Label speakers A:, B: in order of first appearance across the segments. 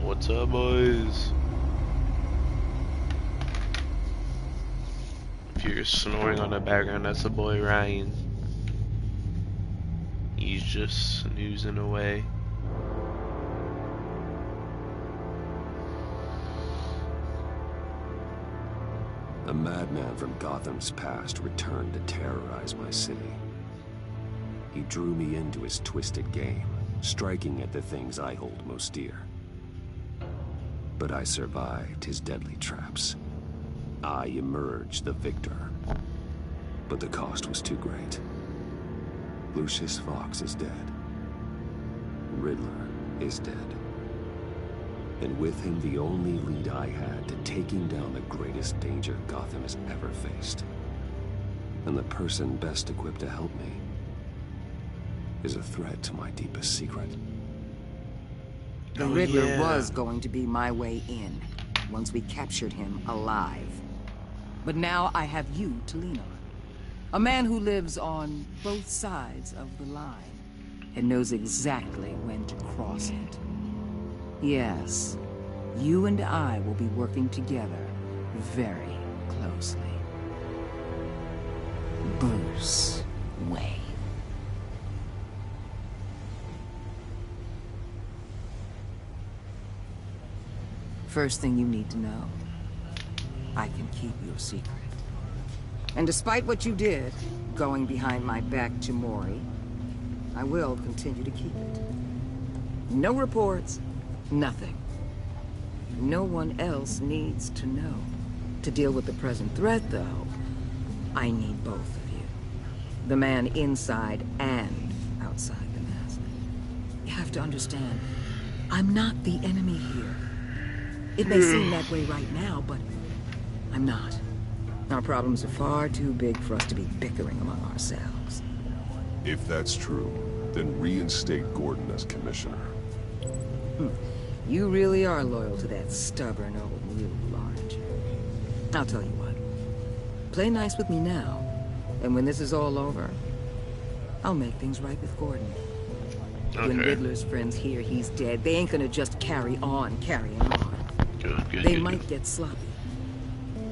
A: What's up, boys? If you're snoring on the background, that's the boy Ryan. He's just snoozing away.
B: A madman from Gotham's past returned to terrorize my city. He drew me into his twisted game, striking at the things I hold most dear. But I survived his deadly traps. I emerged the victor. But the cost was too great. Lucius Fox is dead. Riddler is dead. And with him, the only lead I had to taking down the greatest danger Gotham has ever faced. And the person best equipped to help me is a threat to my deepest secret.
C: The Riddler was going to be my way in, once we captured him alive. But now I have you to lean on. A man who lives on both sides of the line, and knows exactly when to cross it. Yes, you and I will be working together very closely. Bruce Wayne. First thing you need to know, I can keep your secret. And despite what you did, going behind my back to Mori, I will continue to keep it. No reports, nothing. No one else needs to know. To deal with the present threat, though, I need both of you. The man inside and outside the mask. You have to understand, I'm not the enemy here. It may seem that way right now, but I'm not. Our problems are far too big for us to be bickering among ourselves.
D: If that's true, then reinstate Gordon as commissioner.
C: You really are loyal to that stubborn old mule, aren't you? I'll tell you what. Play nice with me now, and when this is all over, I'll make things right with Gordon.
A: Okay.
C: When Riddler's friends hear he's dead, they ain't gonna just carry on carrying on. They might get sloppy.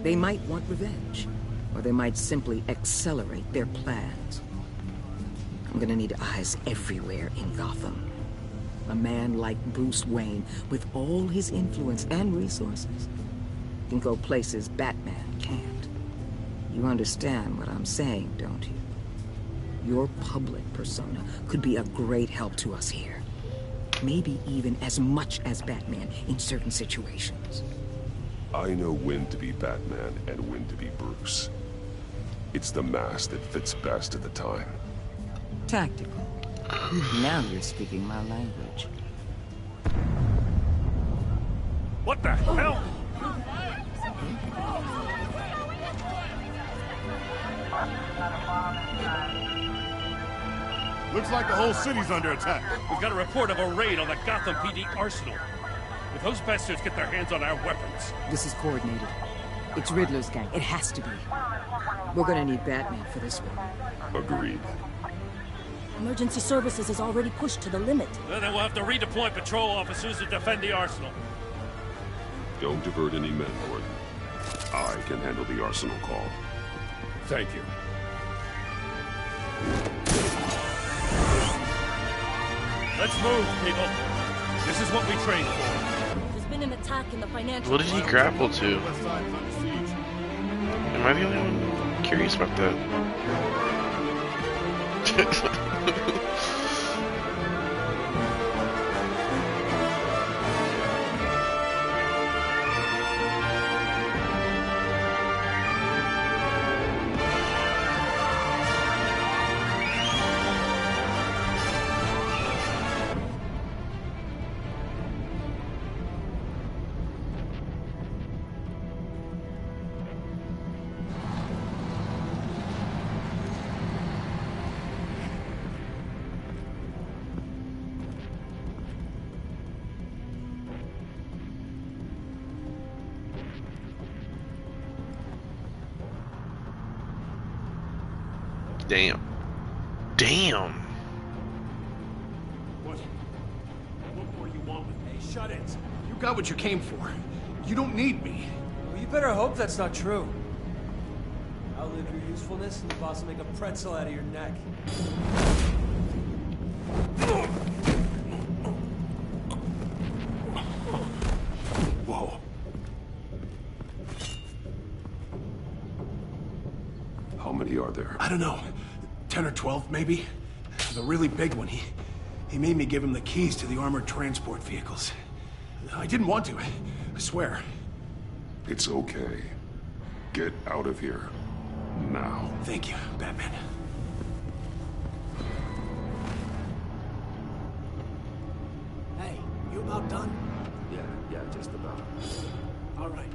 C: They might want revenge. Or they might simply accelerate their plans. I'm gonna need eyes everywhere in Gotham. A man like Bruce Wayne, with all his influence and resources, can go places Batman can't. You understand what I'm saying, don't you? Your public persona could be a great help to us here. Maybe even as much as Batman in certain situations.
D: I know when to be Batman and when to be Bruce. It's the mask that fits best at the time.
C: Tactical. Now you're speaking my language.
E: What the hell?
F: Looks like the whole city's under attack.
E: We've got a report of a raid on the Gotham PD arsenal. If those bastards get their hands on our weapons...
C: This is coordinated. It's Riddler's gang. It has to be. We're gonna need Batman for this one.
D: Agreed.
G: Emergency services is already pushed to the limit.
E: Then we'll have to redeploy patrol officers to defend the arsenal.
D: Don't divert any men, Gordon. I can handle the arsenal call.
E: Thank you. Let's move, people. This is what we trained for.
G: There's been an attack in the financial...
A: What did he grapple to? Am I the only one curious about that? Damn. Damn.
E: What more you want with me? Shut it. You
H: got what you came for. You don't need me.
I: Well, you better hope that's not true. Outlive your usefulness and the boss will make a pretzel out of your neck.
H: Whoa.
D: How many are there?
H: I don't know. 10 or 12, maybe? The really big one, he made me give him the keys to the armored transport vehicles. I didn't want to, I swear.
D: It's okay. Get out of here. Now.
H: Thank you, Batman.
I: Hey, you about done?
B: Yeah, just about.
H: All right.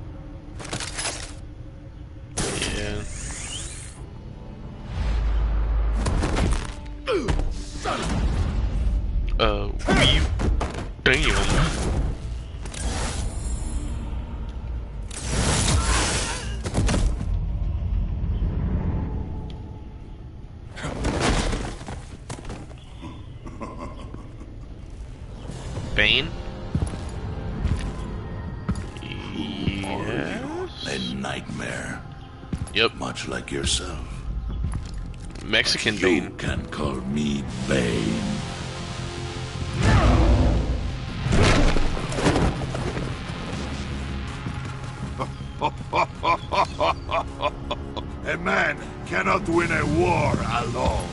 A: Yeah.
H: Son of
A: you... Damn. Bane? Yes.
F: A nightmare.
A: Yep.
F: Much like yourself.
A: Mexican
F: You
A: Bane.
F: can call me Bane. A man cannot win a war alone.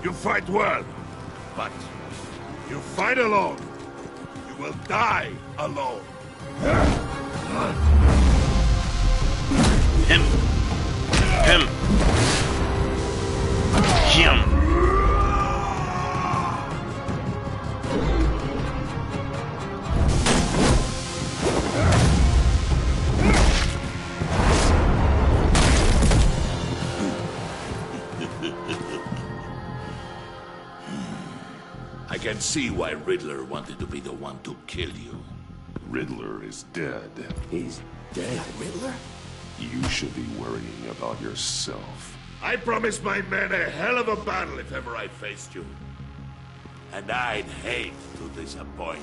F: You fight well, but you fight alone. You will die alone.
A: Him.
F: I can see why Riddler wanted to be the one to kill you.
D: Riddler is dead.
B: He's dead.
H: Riddler?
D: You should be worrying about yourself.
F: I promised my men a hell of a battle if ever I faced you. And I'd hate to disappoint.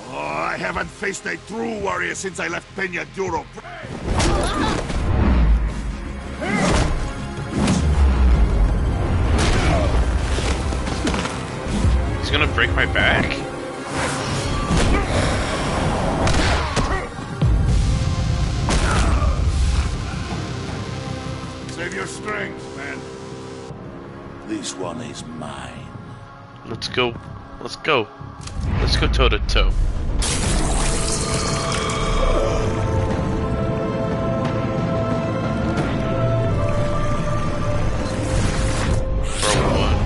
F: Oh, I haven't faced a true warrior since I left Peña Duro.
A: He's gonna break my back?
F: Save your strength, man. This one is mine.
A: Let's go. Let's go. Let's go toe to toe. For one.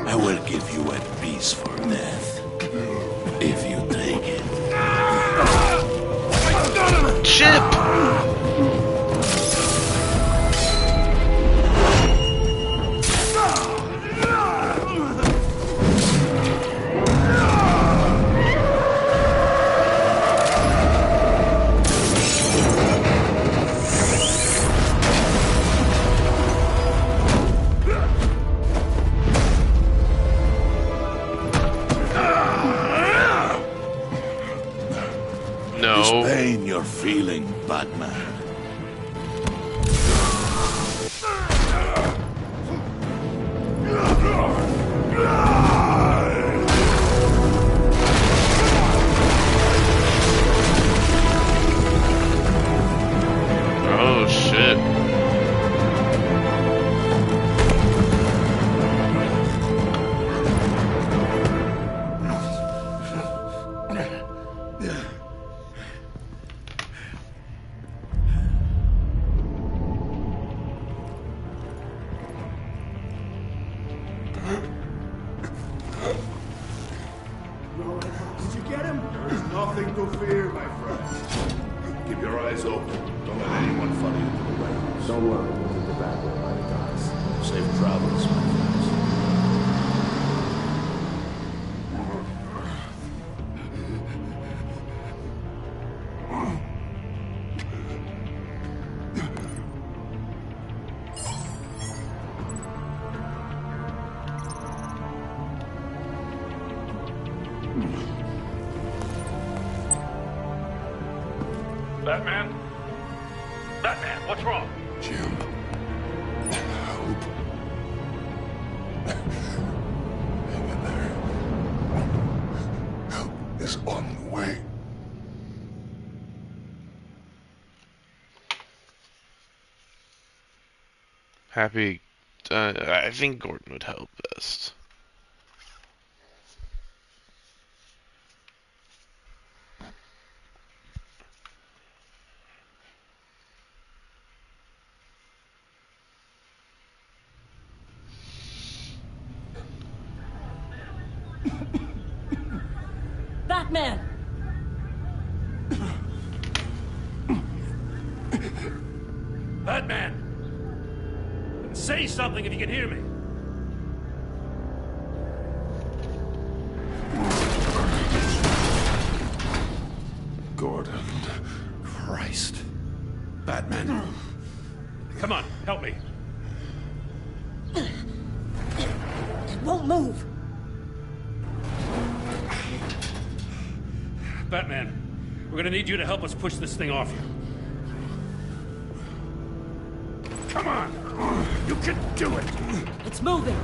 F: I will give you a piece for death. If you take it.
A: Chip!
F: This
A: No.
F: pain you're feeling, Batman.
A: Oh shit.
F: to fear, my friend. Keep your eyes open. Don't let anyone follow you to the warehouse.
B: Don't worry, we'll get the back way by the docks.
F: Safe travels, my friends.
E: Batman? Batman, what's wrong?
D: Jim. Hope. Hang in there. Help is on the way.
A: Happy. I think Gordon would help best.
G: Batman!
E: Batman! Say something if you can hear me.
D: Gordon.
F: Christ. Batman.
E: Come on, help me.
G: It won't move.
E: Batman, we're gonna need you to help us push this thing off you. Come on! You can do it!
G: It's moving.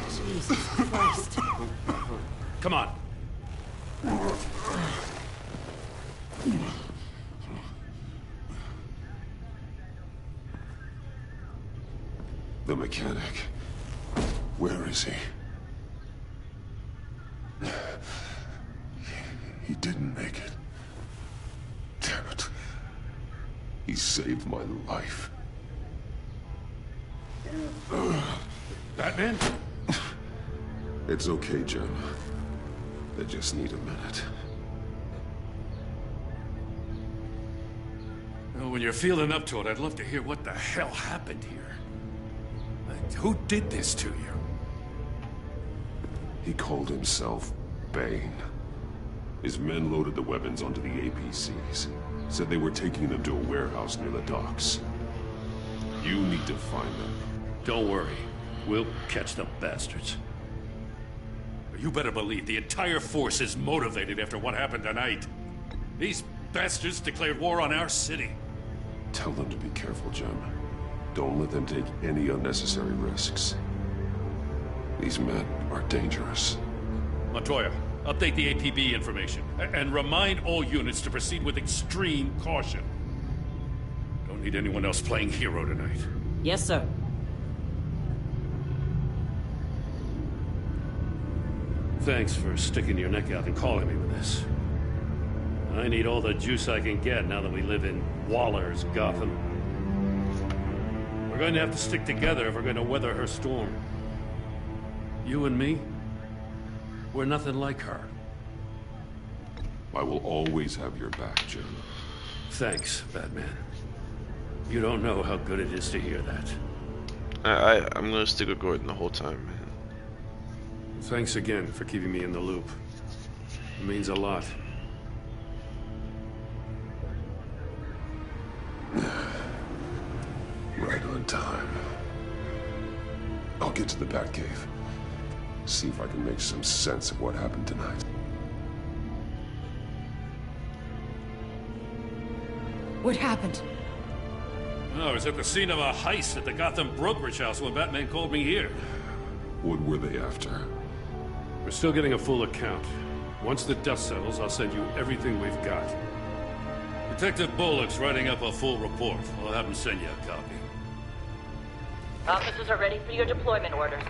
G: Jesus Christ.
E: Come on.
D: The mechanic. Where is he? He didn't make it. Damn it. He saved my life.
E: Batman?
D: It's okay, Jim. I just need a minute.
E: Well, when you're feeling up to it, I'd love to hear what the hell happened here. Like, who did this to you?
D: He called himself Bane. His men loaded the weapons onto the APCs. Said they were taking them to a warehouse near the docks. You need to find them.
E: Don't worry. We'll catch the bastards. You better believe the entire force is motivated after what happened tonight. These bastards declared war on our city.
D: Tell them to be careful, Jim. Don't let them take any unnecessary risks. These men are dangerous.
E: Montoya, update the APB information. And remind all units to proceed with extreme caution. Don't need anyone else playing hero tonight.
G: Yes, sir.
E: Thanks for sticking your neck out and calling me with this. I need all the juice I can get now that we live in Waller's Gotham. We're going to have to stick together if we're going to weather her storm. You and me, we're nothing like her.
D: I will always have your back, Jim.
E: Thanks, Batman. You don't know how good it is to hear that.
A: I'm gonna stick with Gordon the whole time, man.
E: Thanks again for keeping me in the loop. It means a lot.
D: Right on time. I'll get to the Batcave. See if I can make some sense of what happened tonight.
G: What happened?
E: I was at the scene of a heist at the Gotham brokerage house when Batman called me here.
D: What were they after?
E: We're still getting a full account. Once the dust settles, I'll send you everything we've got. Detective Bullock's writing up a full report. I'll have him send you a copy.
J: Officers are ready for your deployment orders.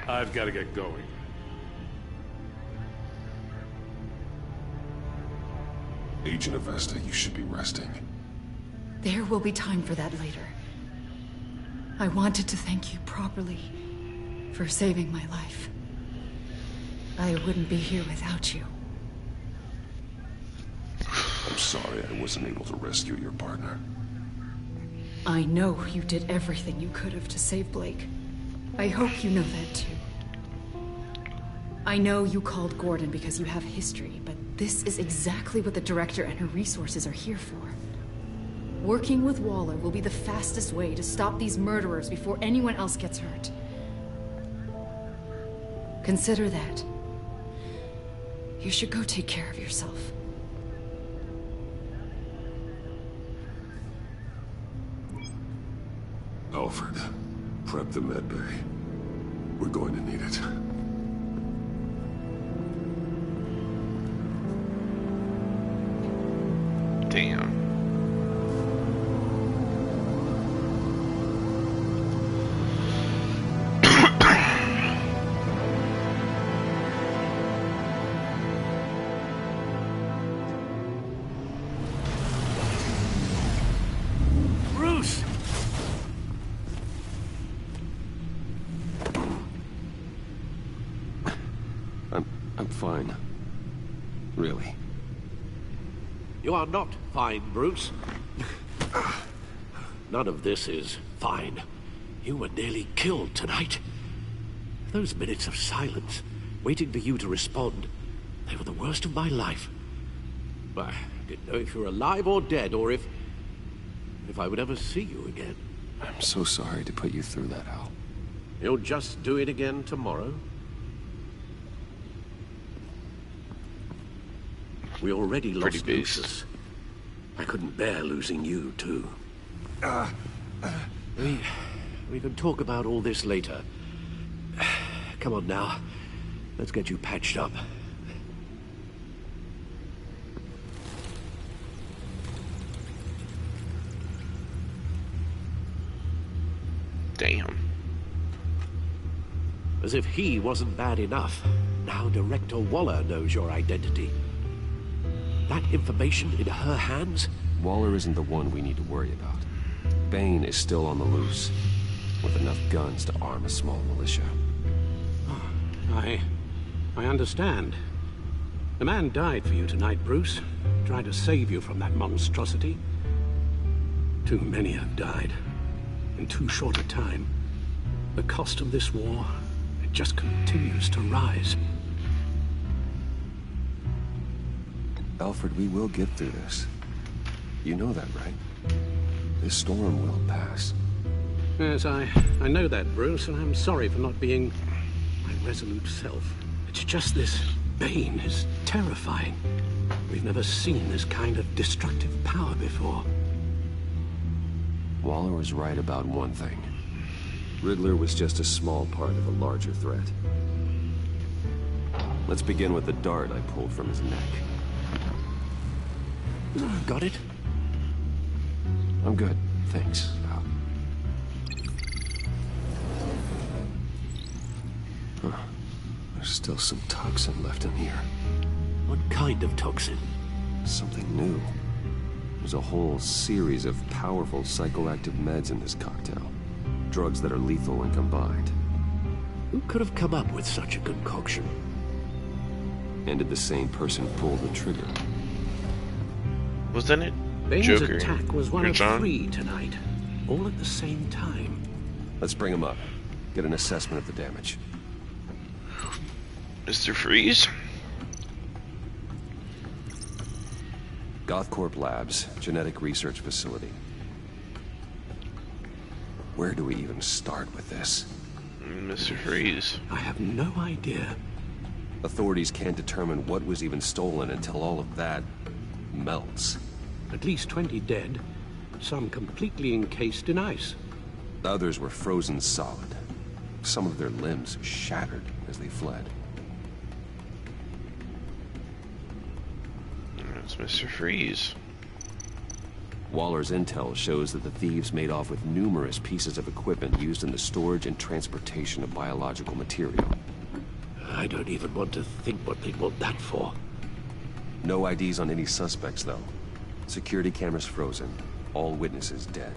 E: I've got to get going.
D: Agent Avesta, you should be resting.
K: There will be time for that later. I wanted to thank you properly for saving my life. I wouldn't be here without you.
D: I'm sorry I wasn't able to rescue your partner.
K: I know you did everything you could have to save Blake. I hope you know that too. I know you called Gordon because you have history, but this is exactly what the Director and her resources are here for. Working with Waller will be the fastest way to stop these murderers before anyone else gets hurt. Consider that. You should go take care of yourself.
D: Alfred, prep the medbay. We're going to need it.
A: Damn.
E: Bruce!
B: I'm fine. Really.
L: You are not fine, Bruce. None of this is fine. You were nearly killed tonight. Those minutes of silence, waiting for you to respond, they were the worst of my life. I didn't know if you were alive or dead, or if I would ever see you again.
B: I'm so sorry to put you through that, Al.
L: You'll just do it again tomorrow? We already lost Lucius. I couldn't bear losing you, too. We can talk about all this later. Come on now. Let's get you patched up.
A: Damn.
L: As if he wasn't bad enough, now Director Waller knows your identity. That information in her hands?
B: Waller isn't the one we need to worry about. Bane is still on the loose, with enough guns to arm a small militia.
L: I understand. The man died for you tonight, Bruce. Tried to save you from that monstrosity. Too many have died. In too short a time. The cost of this war, it just continues to rise.
B: Alfred, we will get through this. You know that, right? This storm will pass.
L: Yes, I know that, Bruce, and I'm sorry for not being my resolute self. It's just this Bane is terrifying. We've never seen this kind of destructive power before.
B: Waller was right about one thing. Riddler was just a small part of a larger threat. Let's begin with the dart I pulled from his neck.
L: Got it?
B: I'm good, thanks, Al. Huh. There's still some toxin left in here.
L: What kind of toxin?
B: Something new. There's a whole series of powerful psychoactive meds in this cocktail. Drugs that are lethal when combined.
L: Who could have come up with such a concoction?
B: And did the same person pull the trigger?
A: Wasn't it
L: Bane's
A: Joker?
L: attack was one of
A: John?
L: 3 tonight, all at the same time.
B: Let's bring him up. Get an assessment of the damage.
A: Mr. Freeze?
B: Gothcorp Labs, genetic research facility. Where do we even start with this?
A: Mr. Freeze.
L: I have no idea.
B: Authorities can't determine what was even stolen until all of that melts.
L: At least 20 dead, some completely encased in ice.
B: Others were frozen solid. Some of their limbs shattered as they fled.
A: It's Mr. Freeze.
B: Waller's intel shows that the thieves made off with numerous pieces of equipment used in the storage and transportation of biological material.
L: I don't even want to think what they'd want that for.
B: No IDs on any suspects, though. Security cameras frozen. All witnesses dead.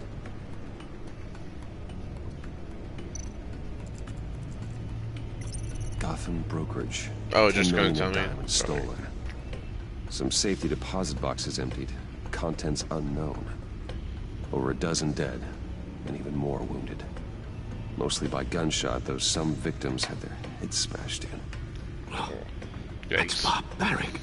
B: Gotham Gotham brokerage.
A: Oh, just
B: 10
A: gonna
B: million
A: tell
B: in
A: me?
B: diamonds
A: Sorry.
B: stolen. Some safety deposit boxes emptied. Contents unknown. Over a dozen dead, and even more wounded. Mostly by gunshot, though some victims had their heads smashed in.
L: That's barbaric.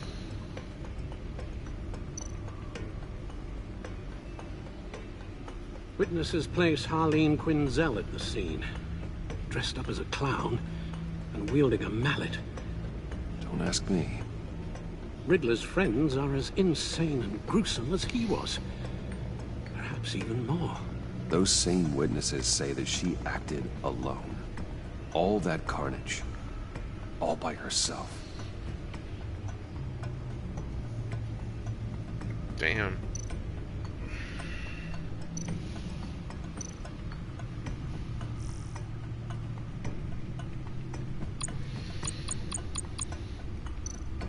L: Witnesses place Harleen Quinzel at the scene, dressed up as a clown and wielding a mallet.
B: Don't ask me.
L: Riddler's friends are as insane and gruesome as he was. Perhaps even more.
B: Those same witnesses say that she acted alone. All that carnage. All by herself.
A: Damn.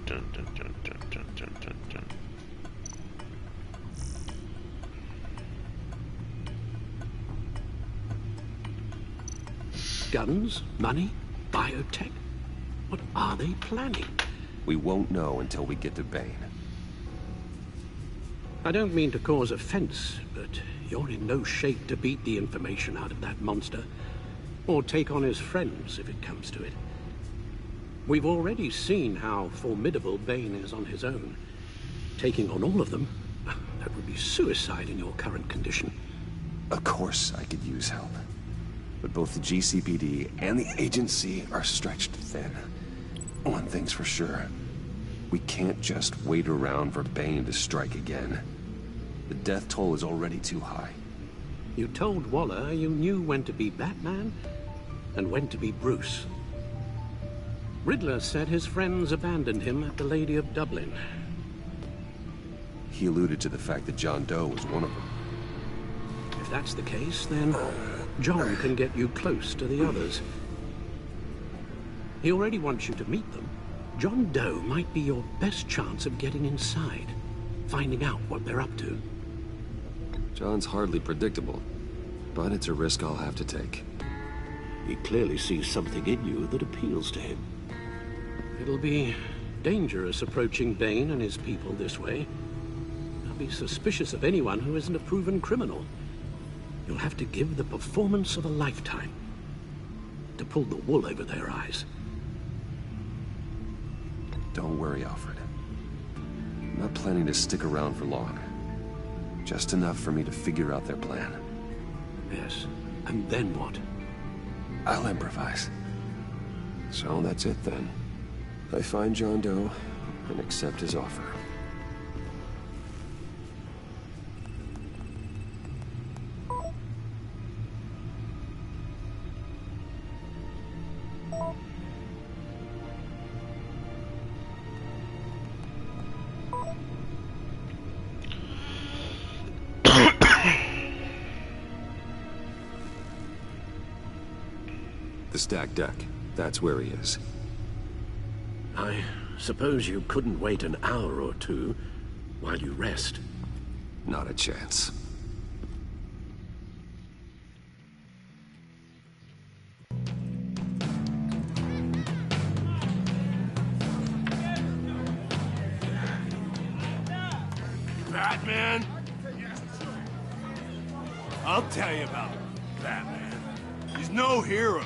A: Dun, dun, dun, dun, dun, dun, dun, dun.
L: Guns? Money? Biotech? What are they planning?
B: We won't know until we get to Bane.
L: I don't mean to cause offense, but you're in no shape to beat the information out of that monster, or take on his friends if it comes to it. We've already seen how formidable Bane is on his own. Taking on all of them, that would be suicide in your current condition.
B: Of course I could use help. But both the GCPD and the agency are stretched thin. One thing's for sure. We can't just wait around for Bane to strike again. The death toll is already too high.
L: You told Waller you knew when to be Batman and when to be Bruce. Riddler said his friends abandoned him at the Lady of Dublin.
B: He alluded to the fact that John Doe was one of them.
L: If that's the case, then John can get you close to the others. He already wants you to meet them. John Doe might be your best chance of getting inside, finding out what they're up to.
B: John's hardly predictable, but it's a risk I'll have to take.
L: He clearly sees something in you that appeals to him. It'll be dangerous approaching Bane and his people this way. They'll be suspicious of anyone who isn't a proven criminal. You'll have to give the performance of a lifetime to pull the wool over their eyes.
B: Don't worry, Alfred. I'm not planning to stick around for long. Just enough for me to figure out their plan.
L: Yes, and then what?
B: I'll improvise. So that's it then. I find John Doe and accept his offer. The stacked deck. That's where he is.
L: I suppose you couldn't wait an hour or two while you rest.
B: Not a chance.
H: Batman? I'll tell you about Batman. He's no hero.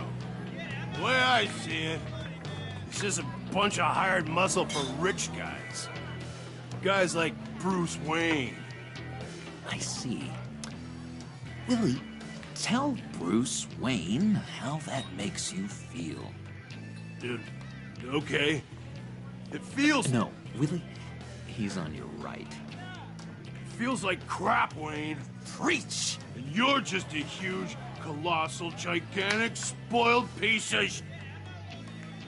H: The way I see it, he's just a bunch of hired muscle for rich guys. Guys like Bruce Wayne.
M: I see. Willie, tell Bruce Wayne how that makes you feel.
H: Dude, okay. It feels...
M: No, Willie, he's on your right.
H: It feels like crap, Wayne.
M: Preach!
H: And you're just a huge, colossal, gigantic, spoiled piece of sh...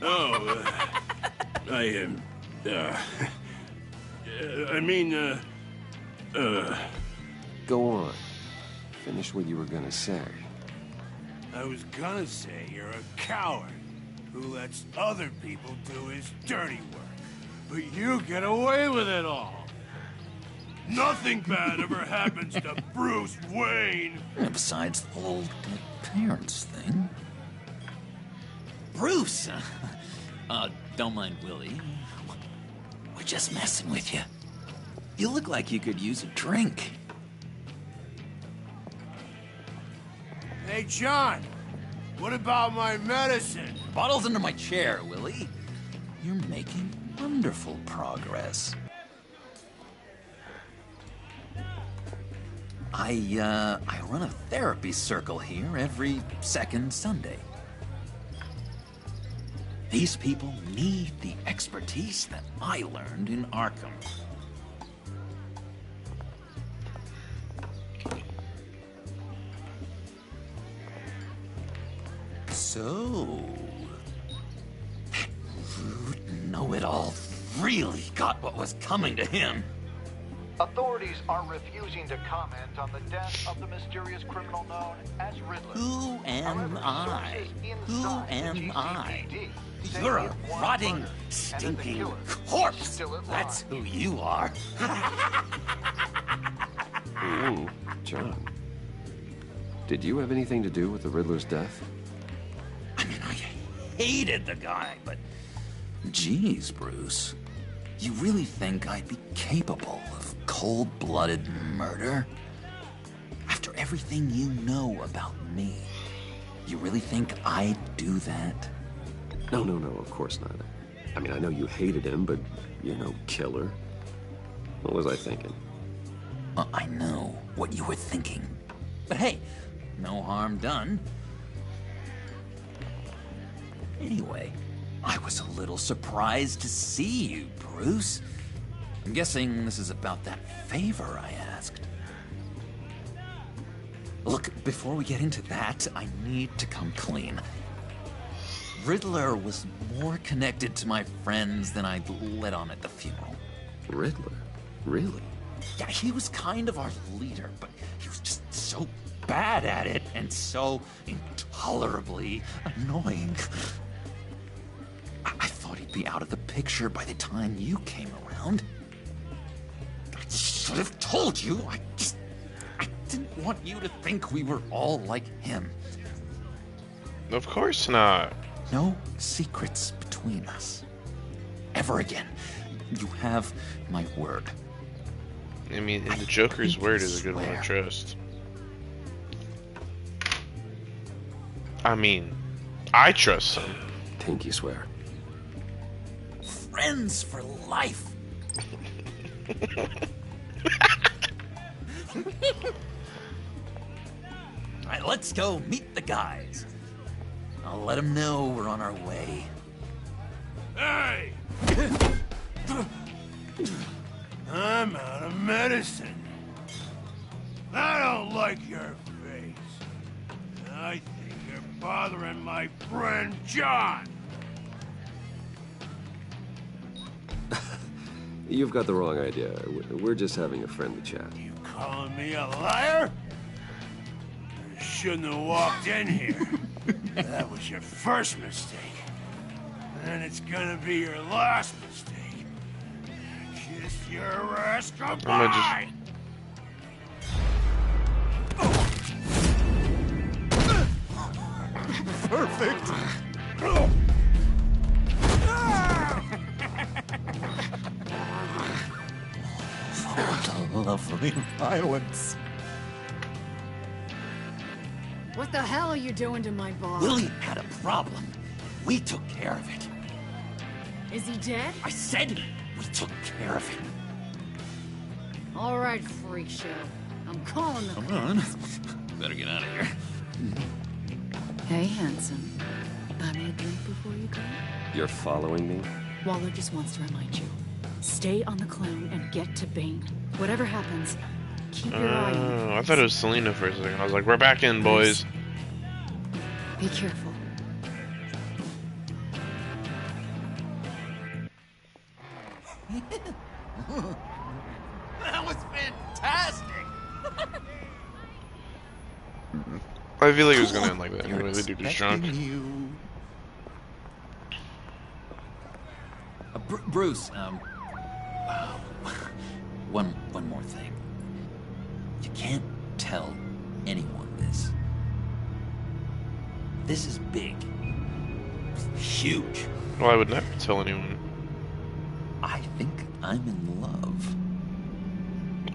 H: Oh, I mean,
B: Go on. Finish what you were gonna say.
H: I was gonna say you're a coward who lets other people do his dirty work. But you get away with it all. Nothing bad ever happens to Bruce Wayne.
M: Besides the whole parents thing. Bruce, Don't mind Willie. We're just messing with you. You look like you could use a drink.
H: Hey, John. What about my medicine?
M: Bottle's under my chair, Willie. You're making wonderful progress. I run a therapy circle here every second Sunday. These people need the expertise that I learned in Arkham. So, that rude know-it-all really got what was coming to him.
N: Authorities are refusing to comment on the death of the mysterious criminal known as Riddler.
M: Who am I? Who am I? You're a rotting, stinking corpse. That's who you are.
B: Ooh, John. Did you have anything to do with the Riddler's death?
M: I mean, I hated the guy, but... Geez, Bruce. You really think I'd be capable of cold-blooded murder? After everything you know about me, you really think I'd do that?
B: No, of course not. I mean, I know you hated him, but you're no killer. What was I thinking?
M: I know what you were thinking. But hey, no harm done. Anyway, I was a little surprised to see you, Bruce. I'm guessing this is about that favor I asked. Look, before we get into that, I need to come clean. Riddler was more connected to my friends than I'd let on at the funeral.
B: Riddler? Really?
M: Yeah, he was kind of our leader, but he was just so bad at it and so intolerably annoying. I thought he'd be out of the picture by the time you came around. I should have told you. I didn't want you to think we were all like him.
A: Of course not.
M: No secrets between us. Ever again. You have my word.
A: I mean, and the Joker's word is a good one to trust. I mean, I trust him.
B: Think you swear.
M: Friends for life. Alright, let's go meet the guys. I'll let them know we're on our way.
H: Hey! I'm out of medicine. I don't like your face. I think you're bothering my friend John.
B: You've got the wrong idea. We're just having a friendly chat.
H: You calling me a liar? You shouldn't have walked in here. That was your first mistake. And it's gonna be your last mistake. Kiss your ass goodbye!
M: Perfect! Lovely violence.
K: What the hell are you doing to my boss?
M: Willie had a problem. We took care of it.
K: Is he dead?
M: I said we took care of it.
K: All right, freak show. I'm calling the
M: Come on. Better get out of here.
K: Hey, handsome. Buy me a drink before you go?
B: You're following me?
K: Waller just wants to remind you. Stay on the clone and get to Bane. Whatever happens, keep your eye on
A: Oh, I thought it was Selina for a second. I was like, we're back in, boys.
K: Be careful.
M: That was fantastic!
A: I feel like it was gonna end like that. Anyway, the dude was drunk.
M: Bruce, one more thing. You can't tell anyone this. This is big. huge.
A: Well, I would never tell anyone.
M: I think I'm in love.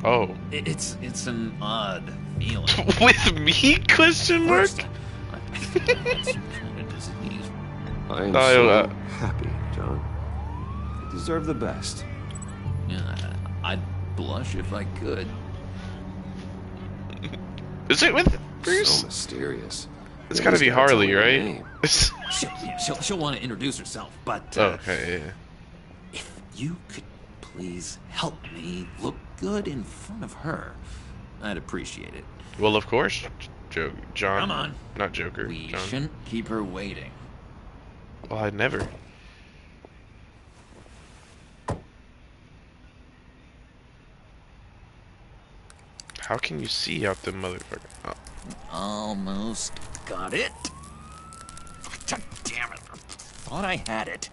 A: Oh.
M: It's an odd feeling.
A: With me? Question mark?
B: I am so happy, John. You deserve the best.
M: Yeah, I'd blush if I could.
A: Is it with Bruce?
B: So mysterious.
A: It's gotta be Harley, right?
M: She'll want to introduce herself, but
A: okay, yeah.
M: If you could please help me look good in front of her, I'd appreciate it.
A: Well, of course, John.
M: Come on.
A: Not Joker.
M: We
A: John.
M: shouldn't keep her waiting.
A: Well, I'd never. How can you see out the motherfucker? Oh.
M: Almost got it. God damn it. Thought I had it.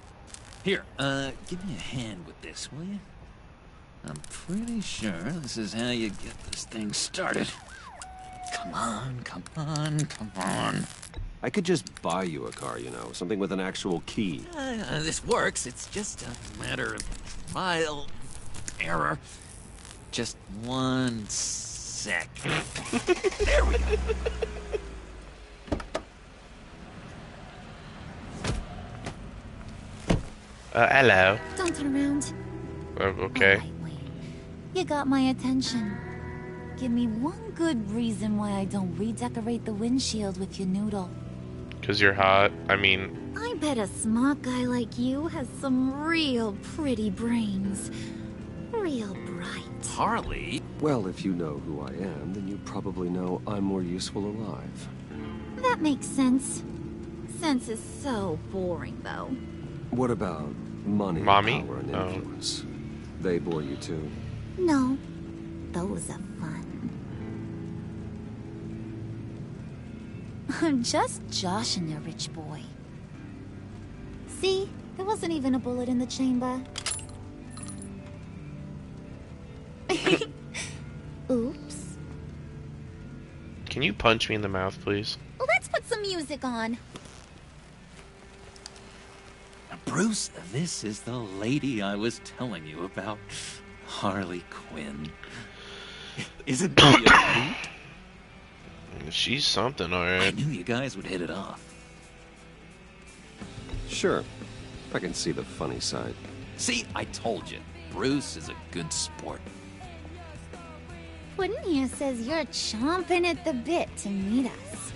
M: Here, give me a hand with this, will you? I'm pretty sure this is how you get this thing started. Come on, come on, come on.
B: I could just buy you a car, you know, something with an actual key.
M: This works. It's just a matter of trial error. Just 1 sec. There we go.
A: Hello.
O: Don't turn around.
A: Okay.
O: You got my attention. Give me one good reason why I don't redecorate the windshield with your noodle.
A: 'Cause you're hot. I mean...
O: I bet a smart guy like you has some real pretty brains. Real bright.
M: Harley?
B: Well, if you know who I am, then you probably know I'm more useful alive.
O: That makes sense. Sense is so boring, though.
B: What about money,
A: Mommy?
B: power, and influence? They bore you too?
O: No. Those are fun. I'm just joshing you, rich boy. See? There wasn't even a bullet in the chamber. Oops.
A: Can you punch me in the mouth, please?
O: Let's put some music on.
M: Bruce, this is the lady I was telling you about. Harley Quinn. Isn't she a hoot?
A: She's something, alright.
M: I knew you guys would hit it off.
B: Sure. I can see the funny side.
M: See, I told you. Bruce is a good sport.
O: Puddin' here says you're chomping at the bit to meet us.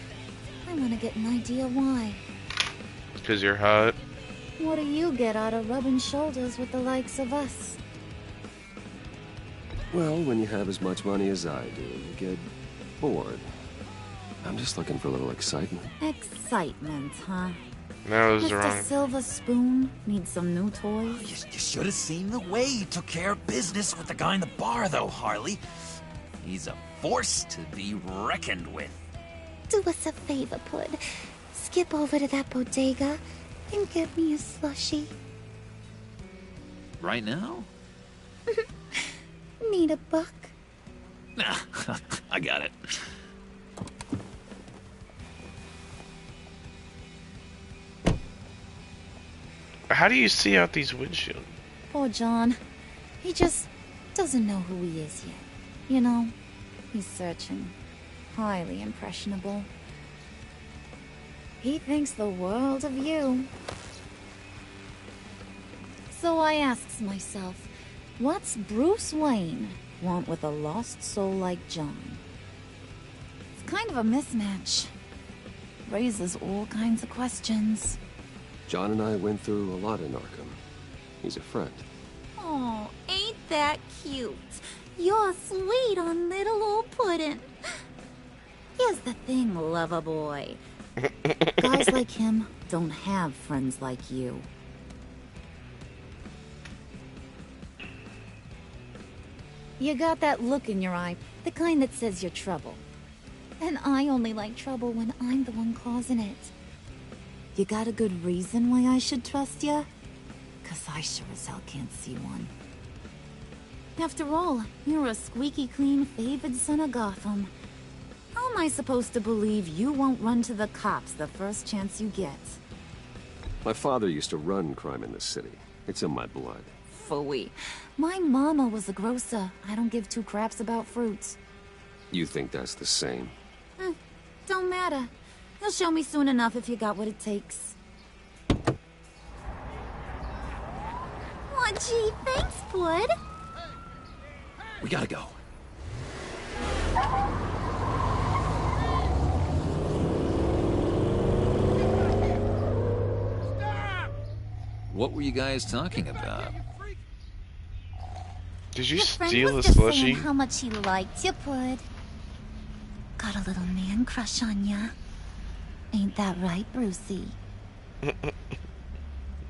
O: I want to get an idea why.
A: 'Cause you're hot.
O: What do you get out of rubbing shoulders with the likes of us?
B: Well, when you have as much money as I do, you get bored. I'm just looking for a little excitement.
O: Excitement, huh?
A: That was
O: Mr.
A: wrong.
O: Silver Spoon needs some new toys.
M: You should have seen the way he took care of business with the guy in the bar, though, Harley. He's a force to be reckoned with.
O: Do us a favor, Pud. Skip over to that bodega and get me a slushie.
M: Right now?
O: Need a buck?
M: Nah, I got it.
A: How do you see out these windshields?
O: Poor John. He just doesn't know who he is yet. You know, he's searching. Highly impressionable. He thinks the world of you. So I asks myself, what's Bruce Wayne want with a lost soul like John? It's kind of a mismatch. Raises all kinds of questions.
B: John and I went through a lot in Arkham. He's a friend.
O: Oh, ain't that cute? You're sweet on little old Puddin'. Here's the thing, lover boy. Guys like him don't have friends like you. You got that look in your eye, the kind that says you're trouble. And I only like trouble when I'm the one causing it. You got a good reason why I should trust you? 'Cause I sure as hell can't see one. After all, you're a squeaky clean favored son of Gotham. How am I supposed to believe you won't run to the cops the first chance you get?
B: My father used to run crime in this city. It's in my blood.
O: Phooey. My mama was a grocer. I don't give two craps about fruits.
B: You think that's the same?
O: Don't matter. You'll show me soon enough if you got what it takes. Aw, gee, thanks, bud.
M: We gotta go. What were you guys talking about?
A: Did you
O: Your friend
A: steal a
O: was just
A: slushie?
O: saying how much he liked you, bud. Got a little man crush on ya. Ain't that right, Brucey?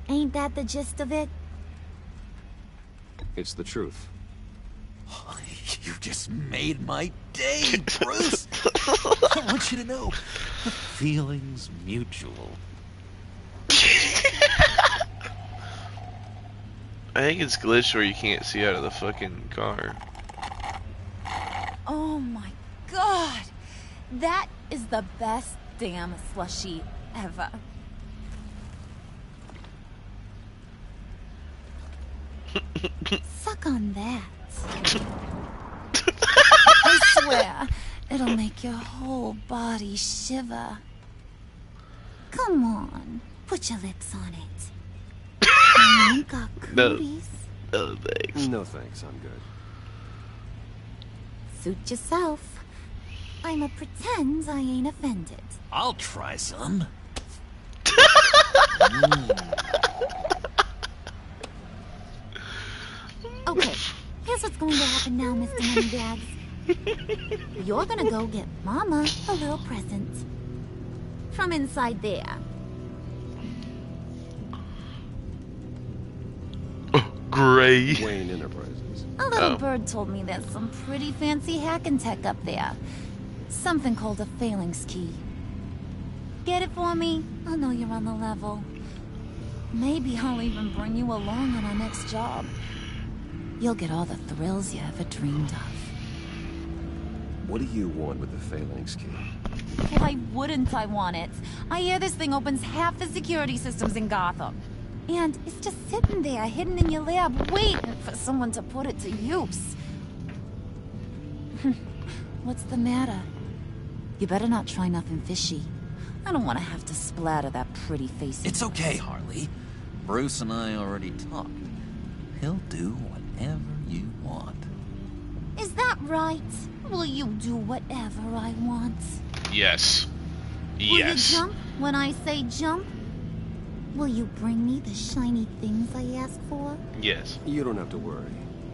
O: Ain't that the gist of it?
B: It's the truth.
M: You just made my day, Bruce! I want you to know, the feeling's mutual.
A: I think it's glitched where you can't see out of the fucking car.
O: Oh my god! That is the best damn slushie ever. Suck on that. I swear, it'll make your whole body shiver. Come on, put your lips on it. You ain't got cooties.
A: No thanks.
B: No thanks, I'm good.
O: Suit yourself. I'ma pretend I ain't offended.
M: I'll try some.
O: Okay, here's what's going to happen now, Mr. Moneybags. You're gonna go get Mama a little present. From inside there.
A: Great.
B: Wayne Enterprises.
O: A little bird told me there's some pretty fancy hacking tech up there. Something called a phalanx key. Get it for me? I'll know you're on the level. Maybe I'll even bring you along on our next job. You'll get all the thrills you ever dreamed of.
B: What do you want with the phalanx key?
O: Why wouldn't I want it? I hear this thing opens half the security systems in Gotham. And it's just sitting there, hidden in your lab, waiting for someone to put it to use. What's the matter? You better not try nothing fishy. I don't want to have to splatter that pretty face.
M: It's okay, Harley. Bruce and I already talked. He'll do whatever you want.
O: Is that right? Will you do whatever I want?
A: Yes.
O: Will
A: Yes.
O: you jump when I say jump? Will you bring me the shiny things I ask for?
A: Yes.
B: You don't have to worry.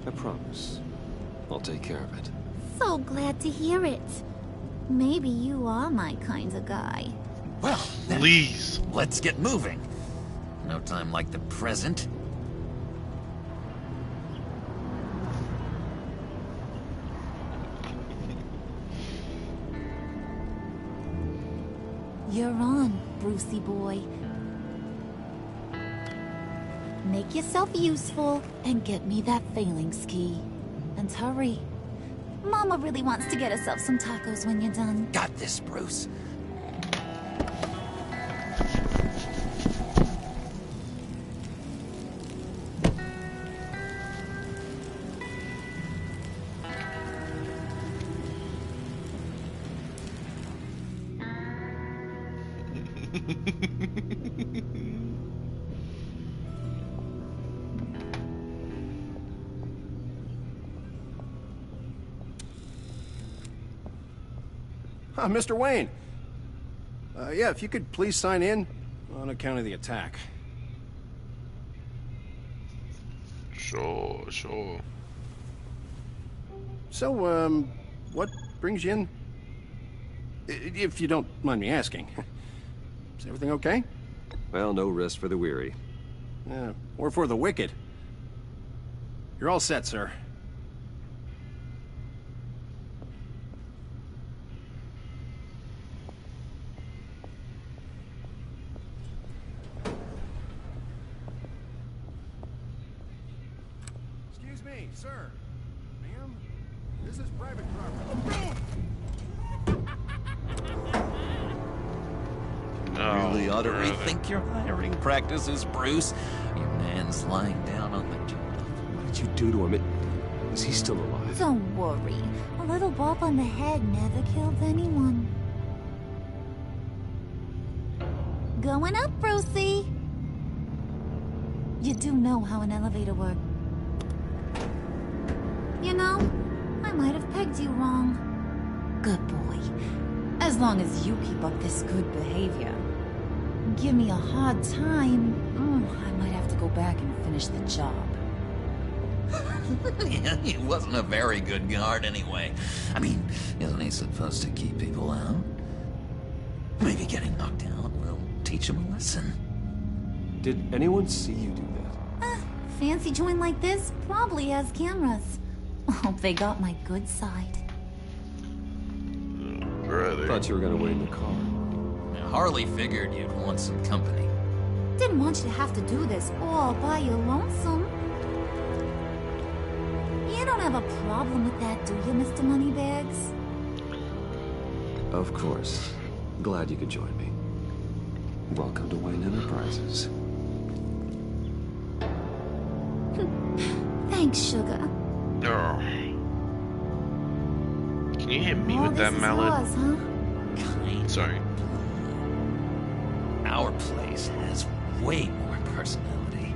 B: I promise. I'll take care of it.
O: So glad to hear it. Maybe you are my kind of guy.
M: Well, then,
A: please.
M: Let's get moving. No time like the present.
O: You're on, Brucey boy. Make yourself useful and get me that phalanx key. And hurry. Mama really wants to get herself some tacos when you're done.
M: Got this, Bruce.
L: Mr. Wayne. Yeah, if you could please sign in on account of the attack.
A: Sure.
L: So, what brings you in? If you don't mind me asking. Is everything okay?
B: Well, no rest for the weary.
L: Or for the wicked. You're all set, sir. Excuse me, sir. Ma'am, this is private property.
A: No.
M: really ought to
A: brother.
M: rethink your hiring practices, Bruce. Your man's lying down on the job.
B: What did you do to him? Is he still alive?
O: Don't worry. A little bump on the head never killed anyone. Going up, Brucey. You do know how an elevator works. You know, I might have pegged you wrong. Good boy. As long as you keep up this good behavior. Give me a hard time, I might have to go back and finish the job.
M: Yeah, he wasn't a very good guard anyway. I mean, isn't he supposed to keep people out? Maybe getting knocked out will teach him a lesson.
B: Did anyone see you do that?
O: Fancy joint like this probably has cameras. Hope they got my good side.
A: Brother.
B: Thought you were gonna wait in the car.
M: Harley figured you'd want some company.
O: Didn't want you to have to do this all by your lonesome. You don't have a problem with that, do you, Mr. Moneybags?
B: Of course. Glad you could join me. Welcome to Wayne Enterprises.
O: Thanks, sugar.
A: Oh. Can you hit me
O: Oh,
A: with that
O: this is
A: mallet?
O: yours, huh?
A: Sorry.
M: Our place has way more personality.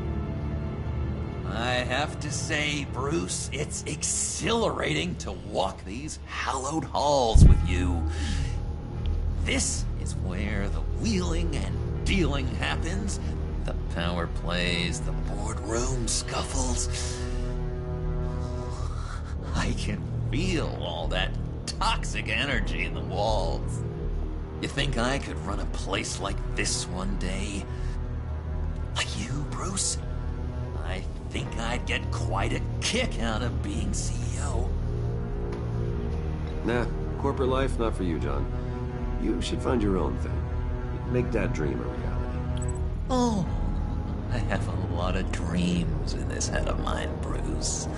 M: I have to say, Bruce, it's exhilarating to walk these hallowed halls with you. This is where the wheeling and dealing happens. The power plays, the boardroom scuffles. I can feel all that toxic energy in the walls. You think I could run a place like this one day? Like you, Bruce? I think I'd get quite a kick out of being CEO.
B: Nah, corporate life, not for you, John. You should find your own thing. Make that dream a reality.
M: Oh, I have a lot of dreams in this head of mine, Bruce.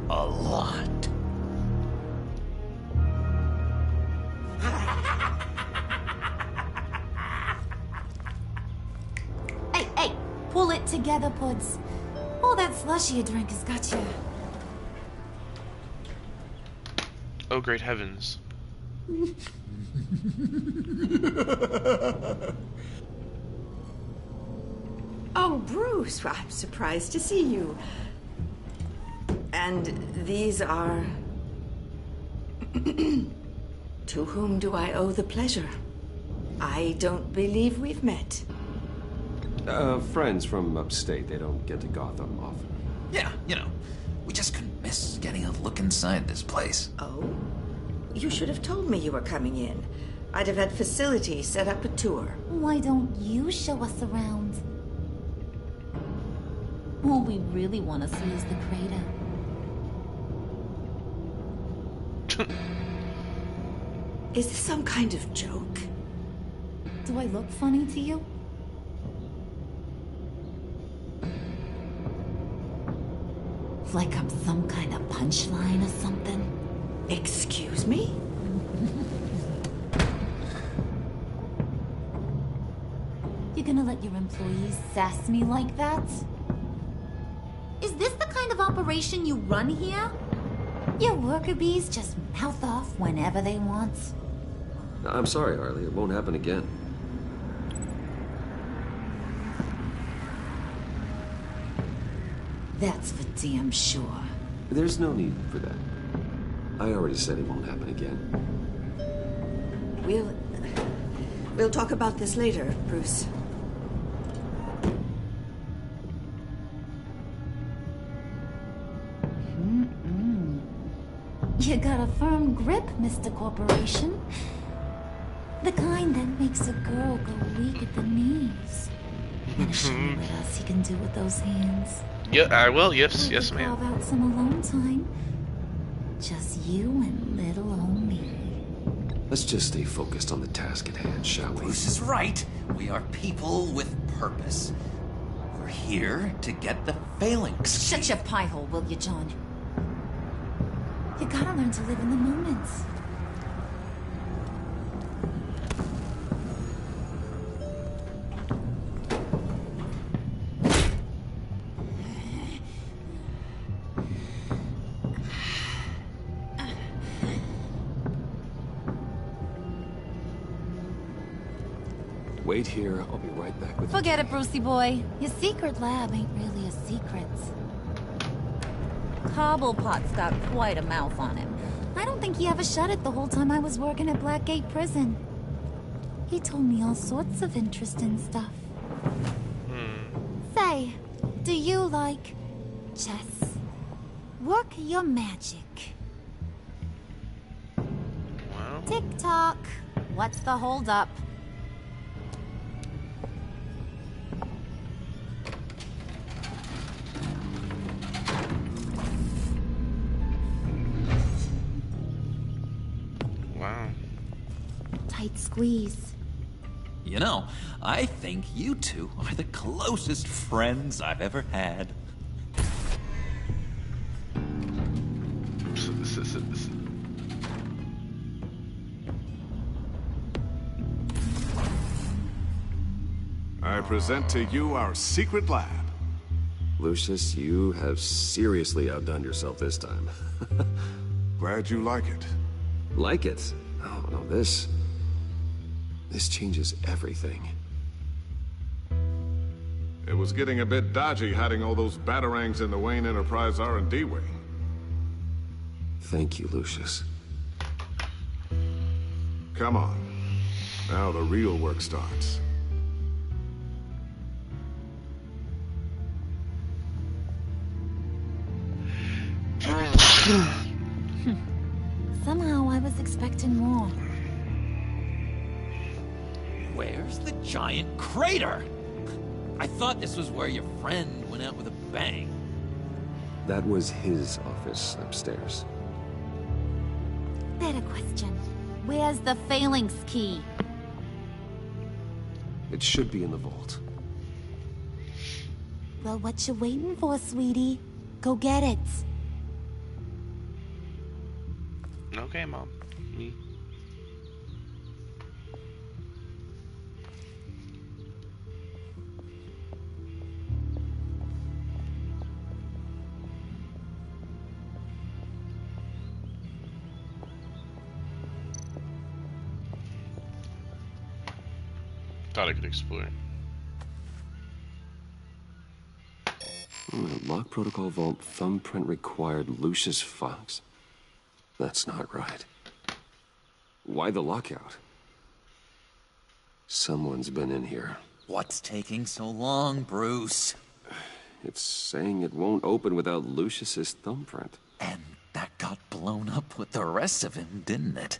M: A lot.
O: Hey, pull it together, Puds. All that slushy you drink has got you.
A: Oh, great heavens.
P: Oh, Bruce, I'm surprised to see you. And these are... To whom do I owe the pleasure? I don't believe we've met.
B: Friends from upstate. They don't get to Gotham often.
M: Yeah, you know, we just couldn't miss getting a look inside this place.
P: Oh? You should have told me you were coming in. I'd have had facilities set up a tour.
O: Why don't you show us around? All we really want to see is the crater.
P: Is this some kind of joke?
O: Do I look funny to you? Like I'm some kind of punchline or something?
P: Excuse me?
O: You're gonna let your employees sass me like that? Is this the kind of operation you run here? Your worker bees just mouth off whenever they want.
B: I'm sorry, Harley. It won't happen again.
O: That's for damn sure.
B: There's no need for that. I already said it won't happen again.
P: We'll talk about this later, Bruce.
O: You got a firm grip, Mr. Corporation. The kind that makes a girl go weak at the knees. Wanna show me what else you can do with those hands?
A: Yeah, I will. Yes, yes, ma'am.
O: Carve out some alone time. Just you and little old me.
B: Let's just stay focused on the task at hand, shall we?
M: Bruce is right. We are people with purpose. We're here to get the phalanx.
O: Shut your pie hole, will you, John? You gotta learn to live in the moment.
B: wait here. I'll be right back with you.
O: Forget it, Brucey boy. Your secret lab ain't really a secret. Cobblepot's got quite a mouth on him. I don't think he ever shut it the whole time I was working at Blackgate Prison. He told me all sorts of interesting stuff. Say, do you like chess? Work your magic.
A: Well.
O: Tick-tock. What's the holdup?
A: Wow.
O: Tight squeeze.
M: You know, I think you two are the closest friends I've ever had.
Q: I present to you our secret lab.
B: Lucius, you have seriously outdone yourself this time.
Q: Glad you like it.
B: Like it? Oh, no, this changes everything.
Q: It was getting a bit dodgy hiding all those batarangs in the Wayne Enterprise R&D wing.
B: Thank you, Lucius.
Q: Come on. Now the real work starts.
O: Somehow I was expecting more.
M: Where's the giant crater? I thought this was where your friend went out with a bang.
B: That was his office upstairs.
O: Better question. Where's the phalanx key?
B: It should be in the vault.
O: Well, what you waiting for, sweetie? Go get it.
A: Okay, Mom. Thought I could explore.
B: Lock protocol vault thumbprint required Lucius Fox. That's not right. Why the lockout? Someone's been in here.
M: What's taking so long, Bruce?
B: It's saying it won't open without Lucius's thumbprint.
M: And that got blown up with the rest of him, didn't it?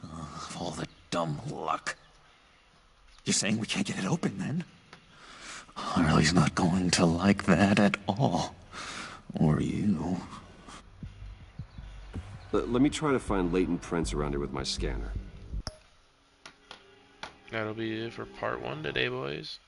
M: Of all the dumb luck. You're saying we can't get it open, then? Harley's not going to like that at all. Or you.
B: Let me try to find latent prints around here with my scanner.
A: That'll be it for part 1 today, boys.